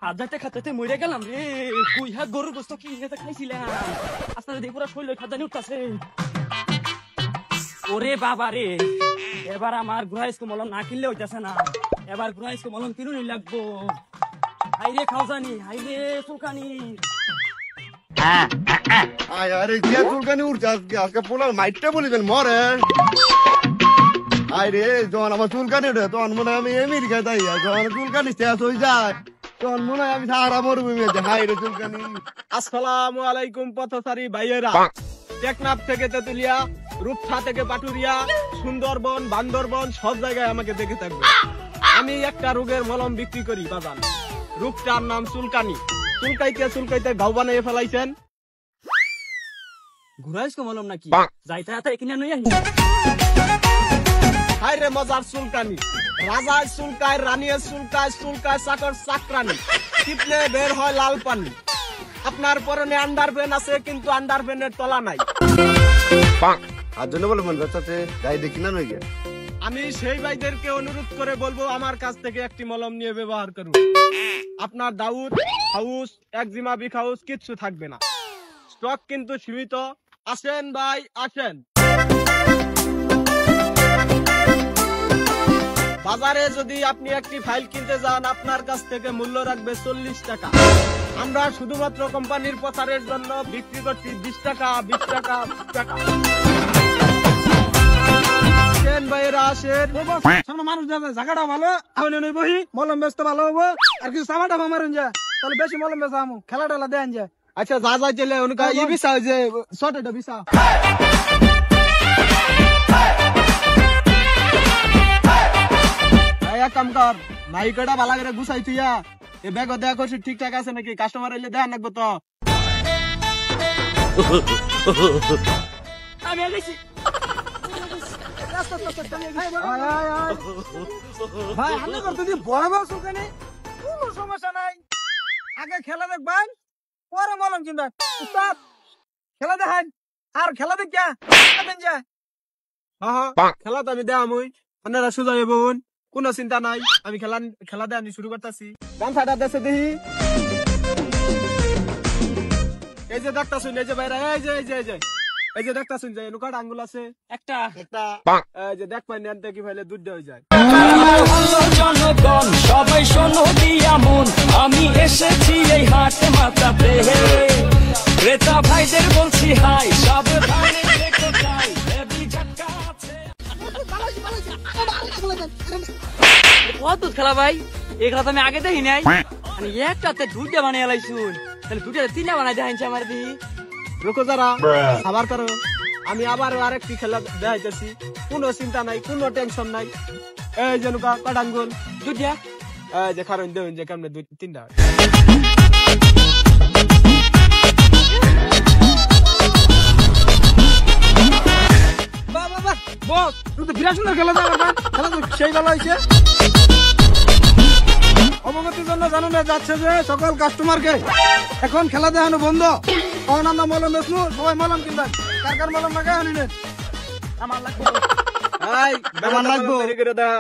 খাজাতে খাজাতে মরে গেলাম রে। কই হাত গরুর গোস্ত কি নিয়ে খাইছিলাম, আস্তে দিয়ে পুরো শরীর খাজানি উঠতেছে। ওরে বাবা রে, এবার আমার গ্রহাইস্ক মলম না কিনলে হইতেছে না, এবার গ্রহাইস্ক মলম কিনুনি লাগবো। হাইরে খাওজানি, হাইরে চুলকানি। আরে যে চুলকানি উঠছে আজকে পোলার মাইটটা বলিবেন মরে। আরে যখন আমার চুলকানি উঠে তখন মনে হয় আমি আমেরিকা যাই, যখন চুলকানি শেষ হয়ে যায় তখন মনে হয় আমি সারা মরুভূমি আছে। হাই রে চুলকানি। আসসালামু আলাইকুম পথচারী ভাইয়েরা, টেকনাফ থেকে তেতুলিয়া, রূপসা থেকে পাটুরিয়া, সুন্দরবন, বান্দরবন সব জায়গায় আমাকে দেখে থাকবে। আমি একটা রোগের মলম বিক্রি করি বাজান। রোগটার নাম চুলকানি। চুলকাইতে চুলকাইতে ঘাও বানিয়ে ফেলাইছেন। গ্রহাইস্ক মলম নাকি যাইতে যাতে কিনে নই আহি। হাই রে মজার চুলকানি। রাজায় চুলকায়, রানীর চুলকায়, চুলকায় চাকর চাকরানি, টিপলে বের হয় লাল পানি। আপনার পরনে আন্ডারপ্যান্ট আছে কিন্তু আন্ডারপ্যান্টের তলা নাই। আর জন্য বলে মন বাচ্চাতে যাই দেখি না নই গে। আমি সেই ভাইদেরকে অনুরোধ করে বলবো আমার কাছ থেকে একটি মলম নিয়ে ব্যবহার করুন। আপনার দাউদ হাউস, একজিমা বিক হাউস কিচ্ছু থাকবে না। স্টক কিন্তু সীমিত। আসেন ভাই আসেন। বাজারে যদি আপনি একটি ফাইল কিনতে যান আপনার কাছ থেকে মূল্য রাখবে 40 টাকা। আমরা শুধুমাত্র কোম্পানির প্রচারের জন্য বিক্রি করছি 20 টাকা, 20 টাকা, 20 টাকা। ভাইয়েরা আসেন। মানুষ যাবে, জায়গাটা ভালো, আমি নই বহি মলম বেচতে ভালো হবো, আর কিছু চামাটা মারুন যায়, তাহলে বেশি মলম বেচা আমু, খেলা টেলা দেন যায়। আচ্ছা যা যা চলে উনকা ই বিসা যে শর্টটা বিসা। এক কাম কর, নাইকাটা ভালো করে গুছাই তুইয়া এ ব্যাগ দেয়া করছি ঠিকঠাক আছে নাকি, কাস্টমার এলে দেয়া নাকবো তো। আমি আইছি ভাই আমি করতে দিই বড় বড় চুলকানি, কোনো সমস্যা নাই। আগে খেলা দেখবেন, পরে মলম কিনবেন। উস্তাদ খেলা দেখেন, আর খেলা দেখিয়া যায়। হ্যাঁ খেলা তো আমি দেয়া মুই, আপনারা সুজা হইবুন, কোনো চিন্তা নাই। আমি খেলা দেয়া আমি শুরু করতেছি। গান ফাটা দেশে দেখি। এই যে দেখতা শুন, এই যে ভাইরা, এই যে এই যে এই যে এই যে দেখতা শুন, যায় নুকাট আঙ্গুল আছে একটা একটা, এই যে দেখ পাই নেন কি ভাইলে দুধ হয়ে যায়। জনগণ সবাই শোনো দিয়া মন, আমি এসেছি এই হাট মাথাতে। ক্রেতা ভাইদের বলছি হাই, সব ভাইরে দেখো চাই, হেভি ঝটকা আছে। কত খেলা ভাই, এই খেলা তো আমি আগে দেখি নাই। মানে একটাতে দুইটা বানিয়ে লাইছুন, তাহলে দুইটাতে তিনটা বানাই দেখাইছে আমার দি। রুকো যারা, আবার করো। আমি আবার আরেকটি খেলা দেখাইতেছি, কোনো চিন্তা নাই, কোনো টেনশন নাই। এই যে নুকা কাট আঙ্গুল দুইটা, এই যে খারণ দেউন যে কেমনে দুই তিনটা। বস তুই তো বিরাট সুন্দর খেলা দেওয়া, খেলা তো সেই ভালো হয়েছে। অবগতির জন্য জানানো যাচ্ছে যে সকল কাস্টমারকে এখন খেলা দেখানো বন্ধ। তখন আমরা মলম বেচনু, সবাই মলম কিনবেন। কার কার মলম লাগে আনিনে আমার লাগবে। এই বেমান লাগবো করে দা।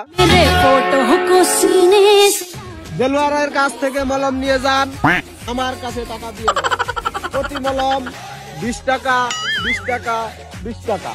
দেলোয়ারের কাছ থেকে মলম নিয়ে যান, আমার কাছে টাকা দিয়ে যান। প্রতি মলম 20 টাকা, 20 টাকা, 20 টাকা।